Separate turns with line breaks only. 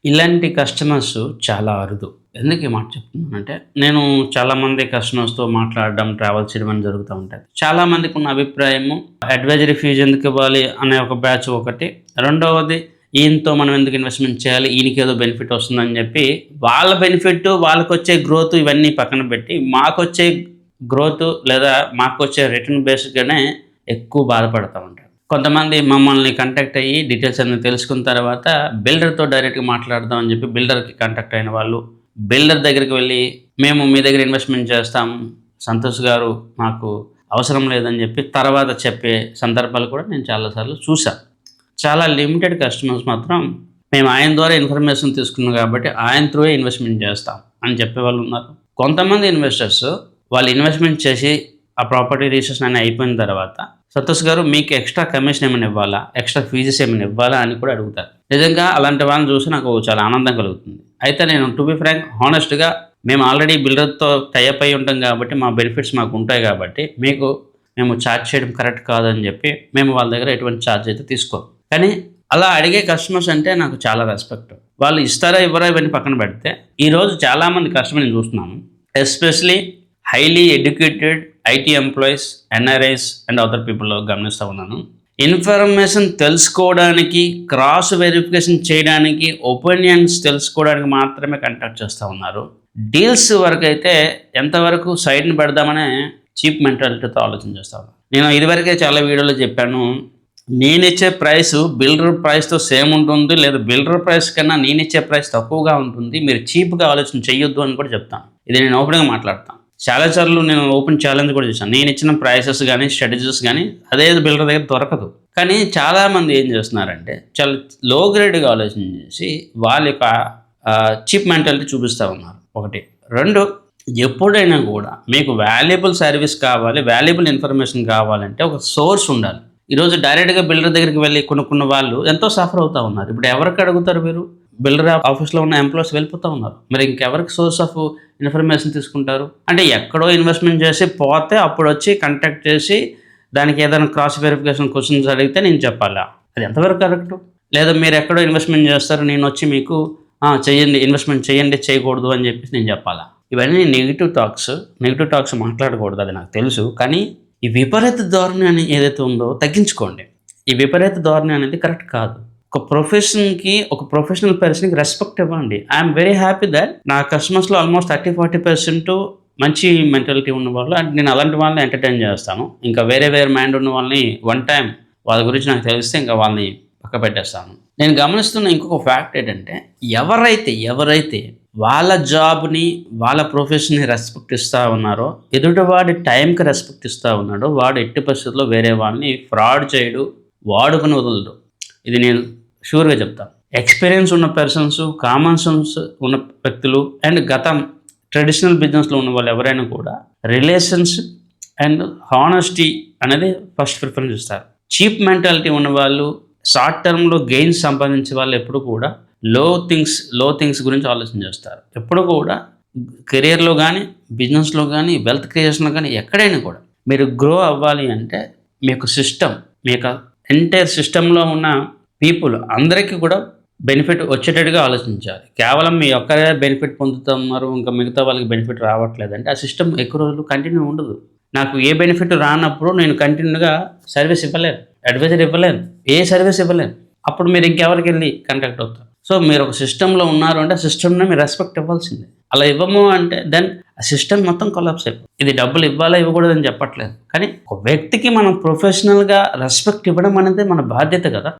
ఇలాంటి కస్టమర్స్ చాలా అరుదు. ఎందుకు ఈ మాట చెప్తున్నానంటే, నేను చాలామంది కస్టమర్స్‌తో మాట్లాడడం, ట్రావెల్ చేయడం అని జరుగుతూ ఉంటది. చాలా మందికున్న అభిప్రాయము అడ్వైజరీ ఫీజ్ ఎందుకివ్వాలి అనే ఒక బ్యాచ్ ఒకటి. రెండవది ఈయనతో మనం ఎందుకు ఇన్వెస్ట్‌మెంట్ చేయాలి, ఈయనకేదో బెనిఫిట్ వస్తుందని చెప్పి వాళ్ళ బెనిఫిట్, వాళ్ళకొచ్చే గ్రోత్ ఇవన్నీ పక్కన పెట్టి మాకొచ్చే గ్రోత్ లేదా మాకొచ్చే రిటర్న్ బేస్డ్‌గానే ఎక్కువ బాధపడతా ఉంటారు. కొంతమంది మమ్మల్ని కాంటాక్ట్ అయ్యి డీటెయిల్స్ అన్నీ తెలుసుకున్న తర్వాత బిల్డర్‌తో డైరెక్ట్‌గా మాట్లాడదాం అని చెప్పి బిల్డర్‌కి కాంటాక్ట్ అయిన వాళ్ళు, బిల్డర్ దగ్గరికి వెళ్ళి మేము మీ దగ్గర ఇన్వెస్ట్‌మెంట్ చేస్తాము. సంతోష్ గారు మాకు అవసరం లేదని చెప్పి తర్వాత చెప్పే సందర్భాలు కూడా నేను చాలా సార్లు చూసా. చాలా లిమిటెడ్ కస్టమర్స్ మాత్రం మేము ఆయన ద్వారా ఇన్ఫర్మేషన్ తీసుకున్నాం కాబట్టి ఆయన త్రూయే ఇన్వెస్ట్‌మెంట్ చేస్తాం అని చెప్పేవాళ్ళు ఉన్నారు. కొంతమంది ఇన్వెస్టర్స్ వాళ్ళు ఇన్వెస్ట్‌మెంట్ చేసి ఆ ప్రాపర్టీ రిజిస్ట్రేషన్ అన్నీ అయిపోయిన తర్వాత సంతోష్ గారు మీకు ఎక్స్ట్రా కమిషన్ ఏమైనా ఇవ్వాలా, ఎక్స్ట్రా ఫీజెస్ ఏమైనా ఇవ్వాలా అని కూడా అడుగుతారు. నిజంగా అలాంటి వాళ్ళని చూసి నాకు చాలా ఆనందం కలుగుతుంది. అయితే నేను టు బి ఫ్రాంక్ హానెస్ట్‌గా మేము ఆల్రెడీ బిల్డర్‌తో టై అప్ అయి ఉంటాం కాబట్టి మా బెనిఫిట్స్ మాకు ఉంటాయి కాబట్టి మేము ఛార్జ్ చేయడం కరెక్ట్ కాదని చెప్పి మేము వాళ్ళ దగ్గర ఎటువంటి ఛార్జ్ అయితే తీసుకోం. కానీ అలా అడిగే కస్టమర్స్ అంటే నాకు చాలా రెస్పెక్ట్. వాళ్ళు ఇస్తారా ఇవ్వరా ఇవన్నీ పక్కన పెడితే ఈరోజు చాలామంది కస్టమర్ నేను చూస్తున్నాను. Especially highly educated IT employees, NRIs and other people గమనిస్తూ ఉన్నాను. ఇన్ఫర్మేషన్ తెలుసుకోవడానికి, క్రాస్ వెరిఫికేషన్ చేయడానికి, ఒపీనియన్స్ తెలుసుకోవడానికి మాత్రమే కాంటాక్ట్ చేస్తూ ఉన్నారు. డీల్స్ వరకు అయితే ఎంతవరకు సైడ్ని పెడదామనే చీప్ మెంటాలిటీతో ఆలోచన చేస్తూ ఉన్నాను. నేను ఇదివరకే చాలా వీడియోలో చెప్పాను, నేనిచ్చే ప్రైస్ బిల్డర్ ప్రైస్తో సేమ్ ఉంటుంది, లేదా బిల్డర్ ప్రైస్ కన్నా నేనిచ్చే ప్రైస్ తక్కువగా ఉంటుంది, మీరు చీప్గా ఆలోచన చేయొద్దు అని కూడా చెప్తాను. ఇది నేను ఓపెన్గా మాట్లాడతాను. చాలాసార్లు నేను ఓపెన్ ఛాలెంజ్ కూడా చేశాను. నేను ఇచ్చిన ప్రైసెస్ కానీ స్ట్రాటజీస్ కానీ అదే బిల్డర్ దగ్గర దొరకదు. కానీ చాలామంది ఏం చేస్తున్నారంటే చాలా లో గ్రేడ్గా ఆలోచన చేసి వాళ్ళ యొక్క చీప్ మెంటాలిటీ చూపిస్తూ ఉన్నారు. ఒకటి. రెండు, ఎప్పుడైనా కూడా మీకు వాల్యుబుల్ సర్వీస్ కావాలి, వాల్యుబుల్ ఇన్ఫర్మేషన్ కావాలంటే ఒక సోర్స్ ఉండాలి. ఈరోజు డైరెక్ట్గా బిల్డర్ దగ్గరికి వెళ్ళి కొనుక్కున్న వాళ్ళు ఎంతో సఫర్ అవుతూ ఉన్నారు. ఇప్పుడు ఎవరికి అడుగుతారు మీరు? బిల్డర్ ఆఫీస్లో ఉన్న ఎంప్లాయీస్ వెళ్ళిపోతూ ఉన్నారు. మరి ఇంకెవరికి సోర్స్ ఆఫ్ ఇన్ఫర్మేషన్ తీసుకుంటారు? అంటే ఎక్కడో ఇన్వెస్ట్మెంట్ చేసి పోతే అప్పుడు వచ్చి కాంటాక్ట్ చేసి దానికి ఏదైనా క్రాస్ వెరిఫికేషన్ క్వశ్చన్స్ అడిగితే నేను చెప్పాలా? అది ఎంతవరకు కరెక్ట్? లేదా మీరు ఎక్కడో ఇన్వెస్ట్మెంట్ చేస్తారు, నేను వచ్చి మీకు చేయండి, ఇన్వెస్ట్మెంట్ చేయండి, చేయకూడదు అని చెప్పేసి నేను చెప్పాలా? ఇవన్నీ నెగిటివ్ టాక్స్ మాట్లాడకూడదు, అది నాకు తెలుసు. కానీ ఈ విపరీత ధోరణి అని ఏదైతే ఉందో తగ్గించుకోండి. ఈ విపరీత ధోరణి అనేది కరెక్ట్ కాదు. ఒక ప్రొఫెషన్కి, ఒక ప్రొఫెషనల్ పర్సన్కి రెస్పెక్ట్ ఇవ్వండి. ఐఎమ్ వెరీ హ్యాపీ దట్ నా కస్టమర్స్లో ఆల్మోస్ట్ 30-40% మంచి మెంటాలిటీ ఉన్న వాళ్ళు, అండ్ నేను అలాంటి వాళ్ళని ఎంటర్టైన్ చేస్తాను. ఇంకా వేరే మైండ్ ఉన్న వాళ్ళని వన్ టైం వాళ్ళ గురించి నాకు తెలిస్తే ఇంకా వాళ్ళని పక్క పెట్టేస్తాను. నేను గమనిస్తున్న ఇంకొక ఫ్యాక్ట్ ఏంటంటే, ఎవరైతే వాళ్ళ జాబ్ని, వాళ్ళ ప్రొఫెషన్ని రెస్పెక్ట్ ఇస్తూ ఉన్నారో, ఎదుటివాడి టైంకి రెస్పెక్ట్ ఇస్తూ ఉన్నాడో, వాడు ఎట్టి పరిస్థితుల్లో వేరే వాళ్ళని ఫ్రాడ్ చేయడు, వాడుకుని వదలడు. ఇది నేను షూర్గా చెప్తాను. ఎక్స్పీరియన్స్ ఉన్న పర్సన్స్, కామన్ సెన్స్ ఉన్న వ్యక్తులు అండ్ ట్రెడిషనల్ బిజినెస్లో ఉన్న వాళ్ళు ఎవరైనా కూడా రిలేషన్స్ అండ్ హానెస్టీ అనేది ఫస్ట్ ప్రిఫరెన్స్ ఇస్తారు. చీప్ మెంటాలిటీ ఉన్న వాళ్ళు, షార్ట్ టర్మ్లో గెయిన్స్ సంపాదించే వాళ్ళు ఎప్పుడు కూడా లో థింగ్స్ గురించి ఆలోచన చేస్తారు. ఎప్పుడు కూడా కెరియర్లో కానీ, బిజినెస్లో కానీ, వెల్త్ క్రియేషన్లో కానీ, ఎక్కడైనా కూడా మీరు గ్రో అవ్వాలి అంటే మీ యొక్క ఎంటైర్ సిస్టంలో ఉన్న పీపుల్ అందరికీ కూడా బెనిఫిట్ వచ్చేటట్టుగా ఆలోచించాలి. కేవలం మీ ఒక్కరే బెనిఫిట్ పొందుతున్నారు, ఇంకా మిగతా వాళ్ళకి బెనిఫిట్ రావట్లేదంటే ఆ సిస్టమ్ ఎక్కువ రోజులు కంటిన్యూ ఉండదు. నాకు ఏ బెనిఫిట్ రానప్పుడు నేను కంటిన్యూగా సర్వీస్ ఇవ్వలేను, అడ్వైజర్ ఇవ్వలేను, ఏ సర్వీస్ ఇవ్వలేను. అప్పుడు మీరు ఇంకెవరికి వెళ్ళి కాంటాక్ట్ అవుతారు? సో మీరు ఒక సిస్టంలో ఉన్నారు అంటే ఆ సిస్టమ్ని మీరు రెస్పెక్ట్ ఇవ్వాల్సిందే. అలా ఇవ్వము అంటే దెన్ ఆ సిస్టమ్ మొత్తం కొలాప్స్ అయిపోతుంది. ఇది డబ్బులు ఇవ్వాలా ఇవ్వకూడదని చెప్పట్లేదు, కానీ ఒక వ్యక్తికి మనం ప్రొఫెషనల్గా రెస్పెక్ట్ ఇవ్వడం అనేది మన బాధ్యత కదా.